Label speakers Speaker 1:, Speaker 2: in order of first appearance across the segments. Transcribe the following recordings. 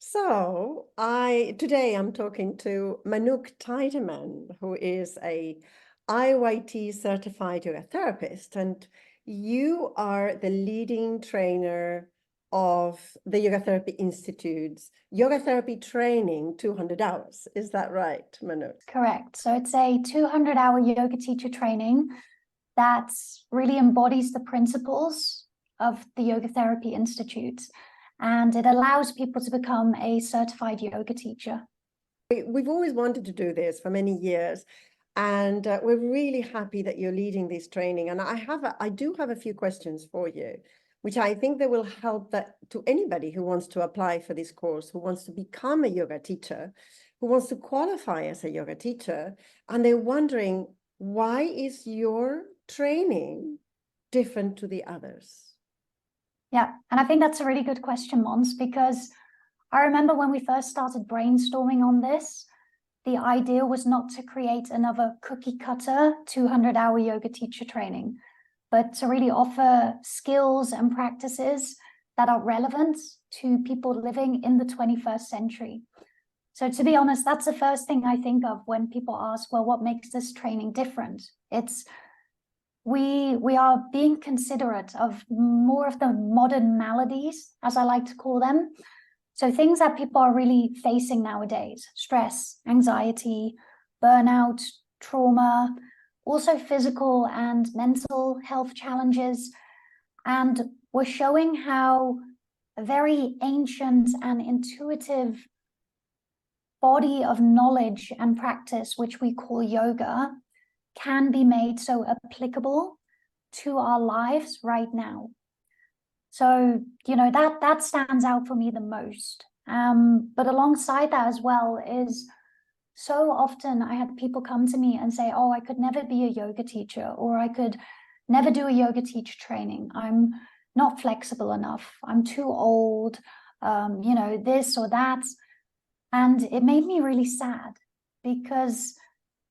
Speaker 1: So today I'm talking to Manouk Tideman, who is a IYT certified yoga therapist, and you are the leading trainer of the Yoga Therapy Institute's Yoga Therapy Training 200 hours. Is that right, Manouk?
Speaker 2: Correct. So it's a 200-hour yoga teacher training that really embodies the principles of the Yoga Therapy Institute, and it allows people to become a certified yoga teacher.
Speaker 1: We've always wanted to do this for many years, and we're really happy that you're leading this training. And I do have a few questions for you, which I think that will help to anybody who wants to apply for this course, who wants to become a yoga teacher, who wants to qualify as a yoga teacher, and they're wondering, why is your training different to the others?
Speaker 2: Yeah, and I think that's a really good question, Mons, because I remember when we first started brainstorming on this, the idea was not to create another cookie cutter 200-hour yoga teacher training, but to really offer skills and practices that are relevant to people living in the 21st century. So to be honest, that's the first thing I think of when people ask, well, what makes this training different? It's we are being considerate of more of the modern maladies, as I like to call them. So things that people are really facing nowadays: stress, anxiety, burnout, trauma, also physical and mental health challenges. And we're showing how a very ancient and intuitive body of knowledge and practice, which we call yoga, can be made so applicable to our lives right now. So, that stands out for me the most. But alongside that as well is, so often I had people come to me and say, oh, I could never be a yoga teacher, or I could never do a yoga teacher training. I'm not flexible enough. I'm too old, this or that. And it made me really sad, because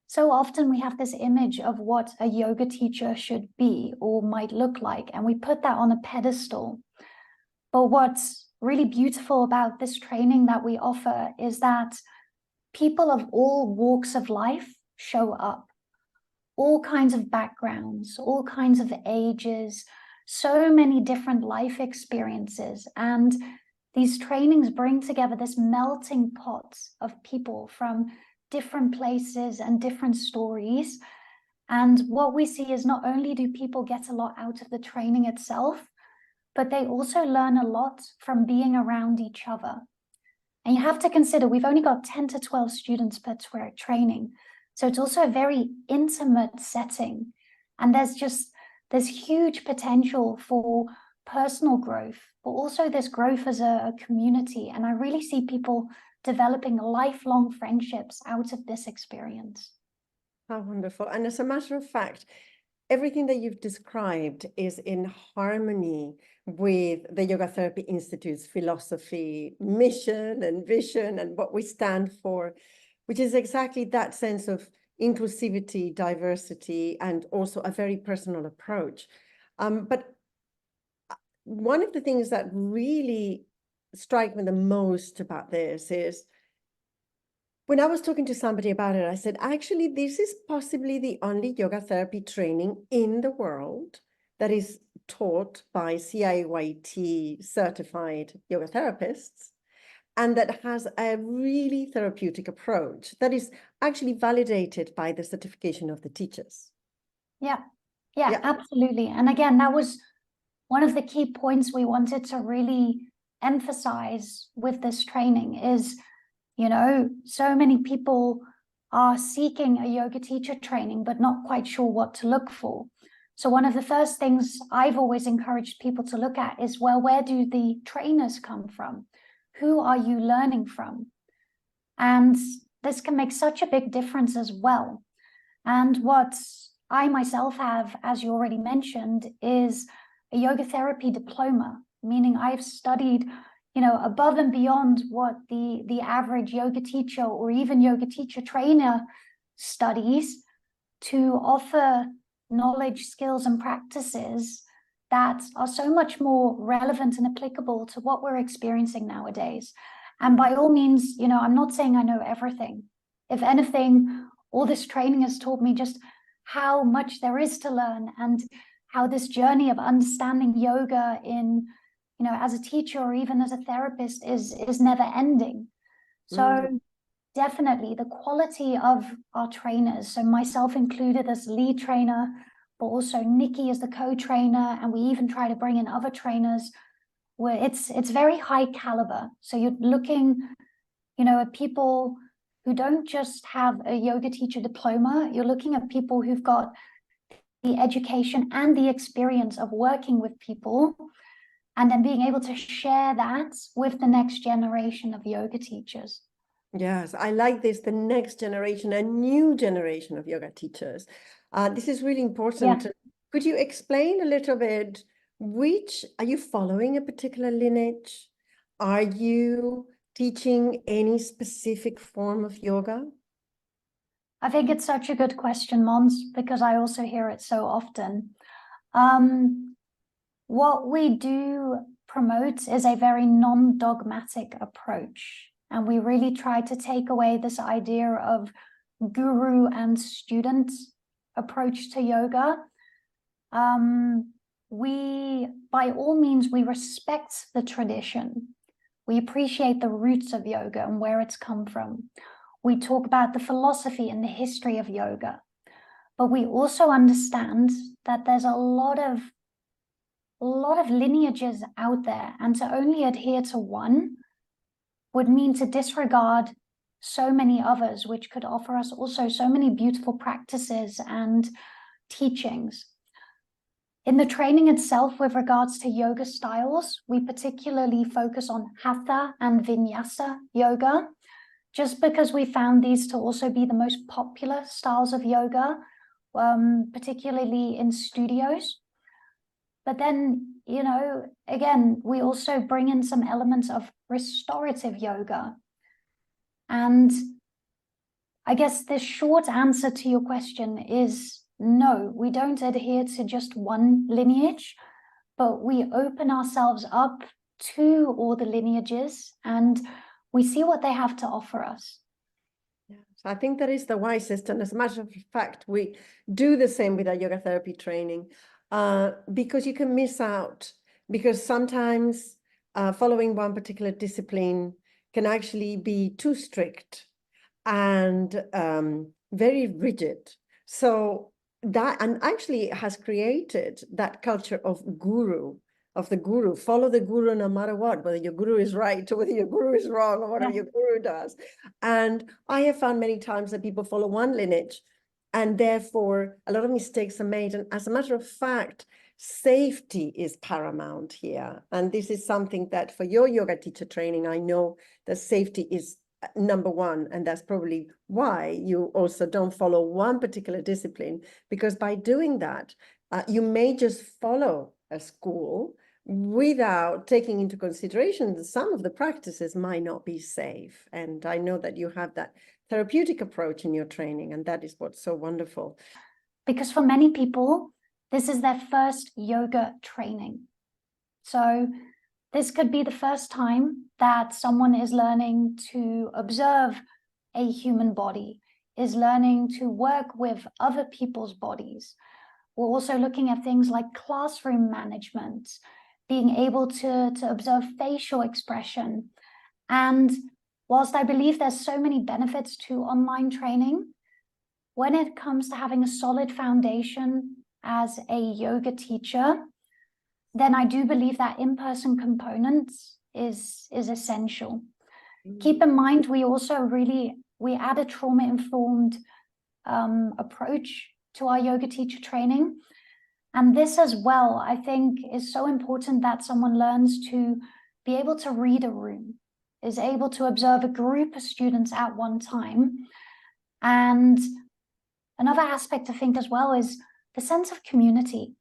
Speaker 2: so often we have this image of what a yoga teacher should be or might look like, and we put that on a pedestal. But what's really beautiful about this training that we offer is that people of all walks of life show up, all kinds of backgrounds, all kinds of ages, so many different life experiences. And these trainings bring together this melting pot of people from different places and different stories. And what we see is, not only do people get a lot out of the training itself, but they also learn a lot from being around each other. And you have to consider, we've only got 10 to 12 students per training. So it's also a very intimate setting. And there's huge potential for personal growth, but also this growth as a community. And I really see people developing lifelong friendships out of this experience.
Speaker 1: How wonderful. And as a matter of fact, everything that you've described is in harmony with the Yoga Therapy Institute's philosophy, mission, and vision, and what we stand for, which is exactly that sense of inclusivity, diversity, and also a very personal approach. But one of the things that really strike me the most about this is, when I was talking to somebody about it, I said, actually, this is possibly the only yoga therapy training in the world that is taught by CIYT certified yoga therapists, and that has a really therapeutic approach that is actually validated by the certification of the teachers.
Speaker 2: Yeah, absolutely. And again, that was one of the key points we wanted to really emphasize with this training is, so many people are seeking a yoga teacher training, but not quite sure what to look for. So one of the first things I've always encouraged people to look at is, well, where do the trainers come from? Who are you learning from? And this can make such a big difference as well. And what I myself have, as you already mentioned, is a yoga therapy diploma, meaning I've studied above and beyond what the average yoga teacher or even yoga teacher trainer studies, to offer knowledge, skills, and practices that are so much more relevant and applicable to what we're experiencing nowadays. And by all means, you know, I'm not saying I know everything. If anything, all this training has taught me just how much there is to learn, and how this journey of understanding yoga in, you know, as a teacher or even as a therapist is never ending. So definitely the quality of our trainers, so myself included as lead trainer, but also Nikki as the co-trainer, and we even try to bring in other trainers, where it's very high caliber. So you're looking, you know, at people who don't just have a yoga teacher diploma. You're looking at people who've got the education and the experience of working with people, and then being able to share that with the next generation of yoga teachers.
Speaker 1: Yes, I like this, the next generation, a new generation of yoga teachers. This is really important.
Speaker 2: Yeah.
Speaker 1: Could you explain a little bit, are you following a particular lineage? Are you teaching any specific form of yoga?
Speaker 2: I think it's such a good question, Mons, because I also hear it so often. What we do promote is a very non-dogmatic approach. And we really try to take away this idea of guru and student approach to yoga. By all means, we respect the tradition. We appreciate the roots of yoga and where it's come from. We talk about the philosophy and the history of yoga. But we also understand that there's a lot of lineages out there, and to only adhere to one would mean to disregard so many others, which could offer us also so many beautiful practices and teachings. In the training itself, with regards to yoga styles, we particularly focus on hatha and vinyasa yoga, just because we found these to also be the most popular styles of yoga, particularly in studios. But then, you know, again, we also bring in some elements of restorative yoga. And I guess the short answer to your question is no, we don't adhere to just one lineage, but we open ourselves up to all the lineages and we see what they have to offer us.
Speaker 1: Yes, I think that is the wisest. And as a matter of fact, we do the same with our yoga therapy training, because you can miss out, because sometimes following one particular discipline can actually be too strict and very rigid. So that, and actually has created that culture of the guru, follow the guru no matter what, whether your guru is right or whether your guru is wrong or whatever your guru does. And I have found many times that people follow one lineage and therefore a lot of mistakes are made. And as a matter of fact, safety is paramount here. And this is something that for your yoga teacher training, I know that safety is number one, and that's probably why you also don't follow one particular discipline, because by doing that, you may just follow a school without taking into consideration that some of the practices might not be safe. And I know that you have that therapeutic approach in your training, and that is what's so wonderful.
Speaker 2: Because for many people, this is their first yoga training. So this could be the first time that someone is learning to observe a human body, is learning to work with other people's bodies. We're also looking at things like classroom management, being able to observe facial expression. And whilst I believe there's so many benefits to online training, when it comes to having a solid foundation as a yoga teacher, then I do believe that in-person component is essential. Keep in mind, we also we add a trauma-informed approach to our yoga teacher training. And this as well, I think, is so important, that someone learns to be able to read a room, is able to observe a group of students at one time. And another aspect I think as well is the sense of community.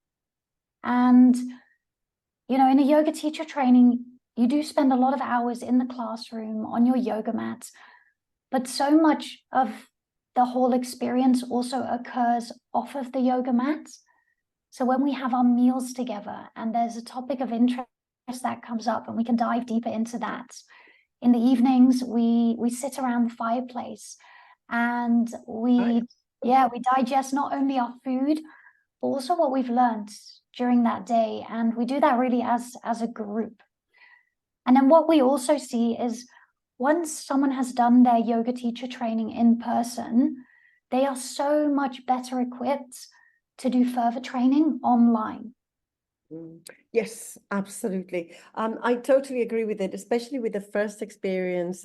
Speaker 2: And you know, in a yoga teacher training, you do spend a lot of hours in the classroom on your yoga mat, but so much of the whole experience also occurs off of the yoga mat. So when we have our meals together and there's a topic of interest that comes up and we can dive deeper into that, in the evenings, we sit around the fireplace and we digest not only our food, but also what we've learned during that day. And we do that really as a group. And then what we also see is once someone has done their yoga teacher training in person, they are so much better equipped to do further training online.
Speaker 1: Yes, absolutely. I totally agree with it, especially with the first experience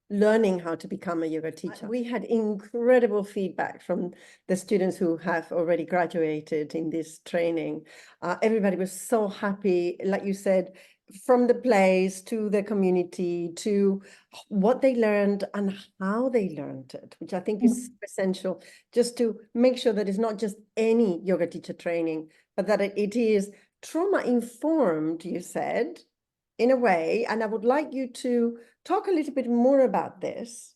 Speaker 1: learning how to become a yoga teacher. We had incredible feedback from the students who have already graduated in this training. Everybody was so happy, like you said, from the place to the community to what they learned and how they learned it, which I think is essential, just to make sure that it's not just any yoga teacher training, but that it is trauma informed, you said, in a way. And I would like you to talk a little bit more about this,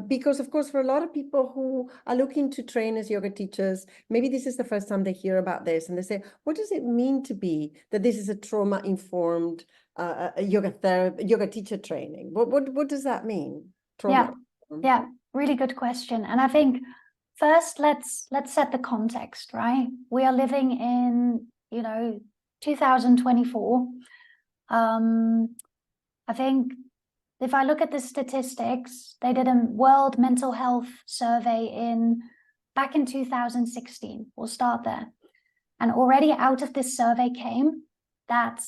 Speaker 1: because of course, for a lot of people who are looking to train as yoga teachers, maybe this is the first time they hear about this and they say, what does it mean to be that this is a trauma-informed yoga teacher training? What does that mean? Trauma.
Speaker 2: Yeah, really good question. And I think first, let's set the context, right? We are living in, 2024. I think if I look at the statistics, they did a World Mental Health Survey back in 2016. We'll start there. And already out of this survey came that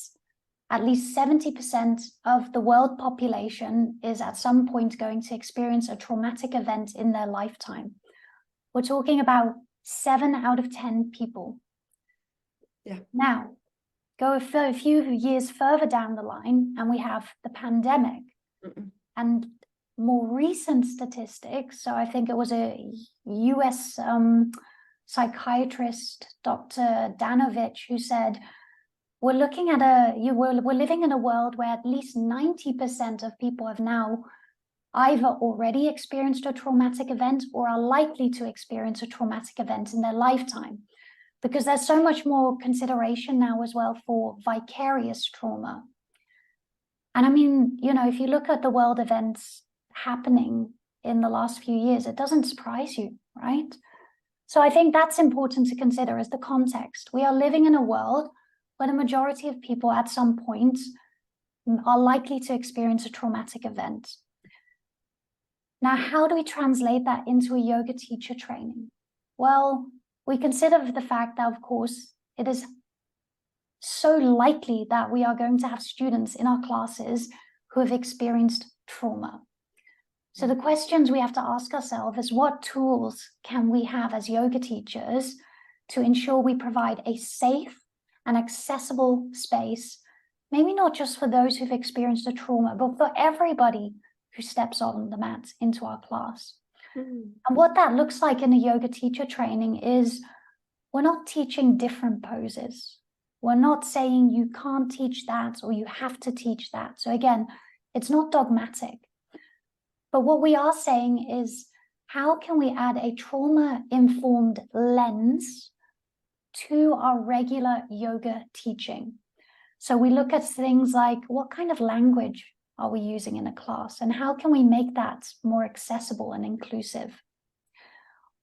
Speaker 2: at least 70% of the world population is at some point going to experience a traumatic event in their lifetime. We're talking about 7 out of 10 people.
Speaker 1: Yeah.
Speaker 2: Now, go a few years further down the line, and we have the pandemic. And more recent statistics, so I think it was a US psychiatrist, Dr. Danovich, who said, we're looking at we're living in a world where at least 90% of people have now either already experienced a traumatic event or are likely to experience a traumatic event in their lifetime, because there's so much more consideration now as well for vicarious trauma. And I mean, if you look at the world events happening in the last few years, it doesn't surprise you, right? So I think that's important to consider as the context. We are living in a world where the majority of people at some point are likely to experience a traumatic event. Now, how do we translate that into a yoga teacher training? Well, we consider the fact that, of course, it is so likely that we are going to have students in our classes who have experienced trauma. So the questions we have to ask ourselves is, what tools can we have as yoga teachers to ensure we provide a safe and accessible space, maybe not just for those who've experienced a trauma, but for everybody who steps on the mat into our class. And what that looks like in a yoga teacher training is we're not teaching different poses. We're not saying you can't teach that or you have to teach that. So again, it's not dogmatic. But what we are saying is, how can we add a trauma-informed lens to our regular yoga teaching? So we look at things like, what kind of language are we using in a class? And how can we make that more accessible and inclusive?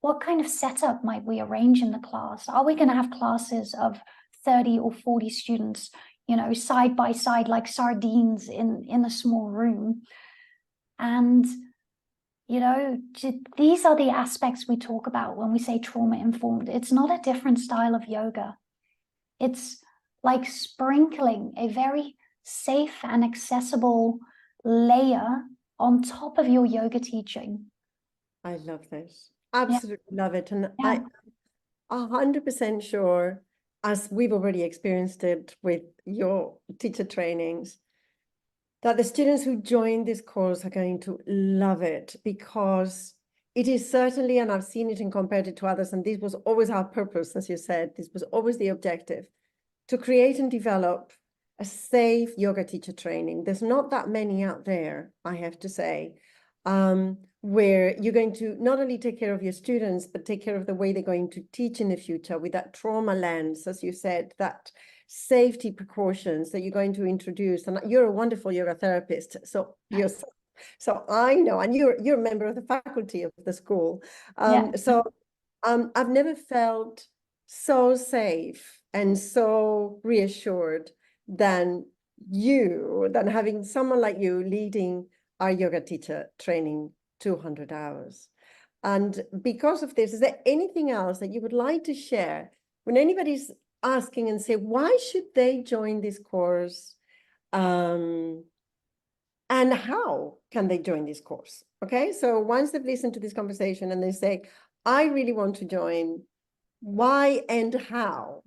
Speaker 2: What kind of setup might we arrange in the class? Are we going to have classes of 30 or 40 students, side by side like sardines in a small room? And, these are the aspects we talk about when we say trauma-informed. It's not a different style of yoga. It's like sprinkling a very safe and accessible layer on top of your yoga teaching.
Speaker 1: I love this. Absolutely love it. And I'm 100% sure, as we've already experienced it with your teacher trainings, that the students who join this course are going to love it, because it is certainly, and I've seen it and compared it to others, and this was always our purpose, as you said, this was always the objective, to create and develop a safe yoga teacher training. There's not that many out there, I have to say, where you're going to not only take care of your students, but take care of the way they're going to teach in the future with that trauma lens, as you said, that safety precautions that you're going to introduce. And you're a wonderful yoga therapist, so I know, and you're a member of the faculty of the school. I've never felt so safe and so reassured than having someone like you leading our yoga teacher training 200 hours. And because of this, is there anything else that you would like to share when anybody's asking and say, why should they join this course? And how can they join this course? Okay, so once they've listened to this conversation and they say, I really want to join, why and how?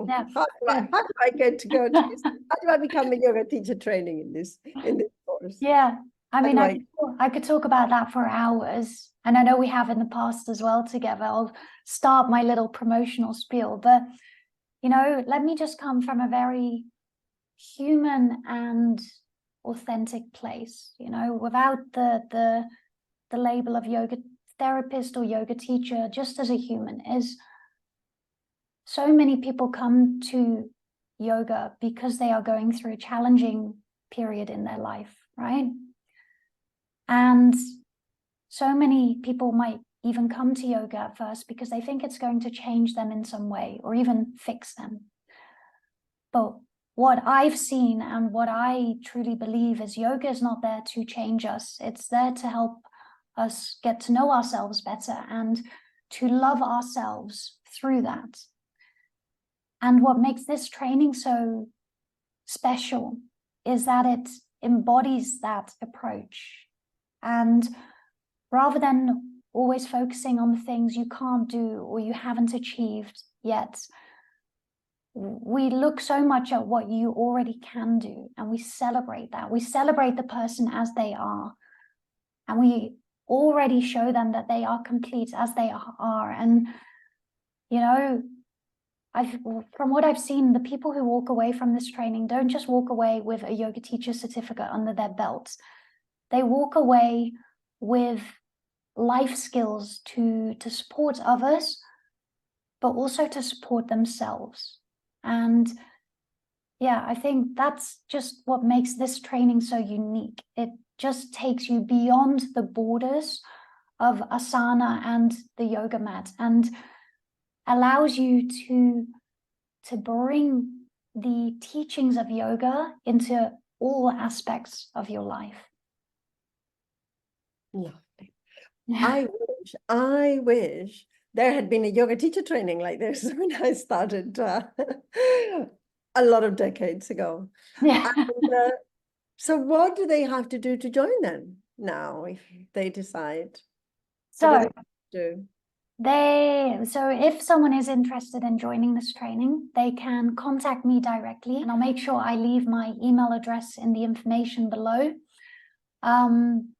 Speaker 2: Yeah.
Speaker 1: How do I get to go to this? How do I become a yoga teacher training in this course?
Speaker 2: Yeah, I mean,
Speaker 1: I
Speaker 2: I could talk about that for hours, and I know we have in the past as well together. I'll start my little promotional spiel, but you know, let me just come from a very human and authentic place, you know, without the label of yoga therapist or yoga teacher, just as a human. Is so many people come to yoga because they are going through a challenging period in their life, right? And so many people might even come to yoga at first because they think it's going to change them in some way or even fix them. But what I've seen and what I truly believe is yoga is not there to change us. It's there to help us get to know ourselves better and to love ourselves through that. And what makes this training so special is that it embodies that approach. And rather than always focusing on the things you can't do or you haven't achieved yet, we look so much at what you already can do, and we celebrate that. We celebrate the person as they are, and we already show them that they are complete as they are. And, you know, from what I've seen, the people who walk away from this training don't just walk away with a yoga teacher certificate under their belts. They walk away with life skills to support others, but also to support themselves. And yeah, I think that's just what makes this training so unique. It just takes you beyond the borders of asana and the yoga mat and allows you to bring the teachings of yoga into all aspects of your life.
Speaker 1: Lovely. I wish there had been a yoga teacher training like this when I started a lot of decades ago.
Speaker 2: Yeah.
Speaker 1: And, so what do they have to do to join them now if they decide?
Speaker 2: So
Speaker 1: do?
Speaker 2: So if someone is interested in joining this training, they can contact me directly, and I'll make sure I leave my email address in the information below.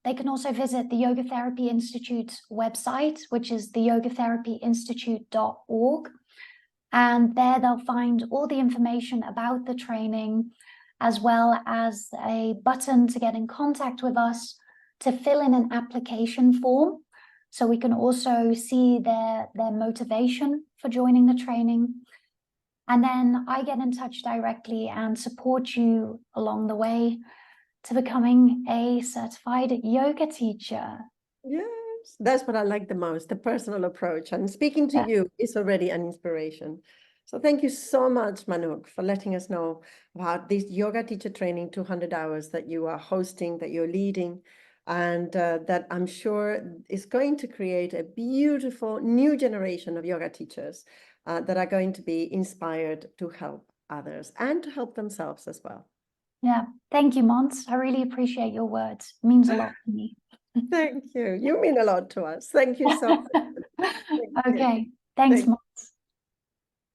Speaker 2: They can also visit the Yoga Therapy Institute's website, which is theyogatherapyinstitute.org. And there they'll find all the information about the training, as well as a button to get in contact with us to fill in an application form. So we can also see their motivation for joining the training. And then I get in touch directly and support you along the way to becoming a certified yoga teacher.
Speaker 1: Yes, that's what I like the most, the personal approach. And speaking to you is already an inspiration. So thank you so much, Manouk, for letting us know about this yoga teacher training 200 hours that you are hosting, that you're leading, and that I'm sure is going to create a beautiful new generation of yoga teachers that are going to be inspired to help others and to help themselves as well.
Speaker 2: Yeah, thank you, Mons. I really appreciate your words. It means a lot to me.
Speaker 1: Thank you. You mean a lot to us. Thank you so much.
Speaker 2: Okay, thanks, Mons.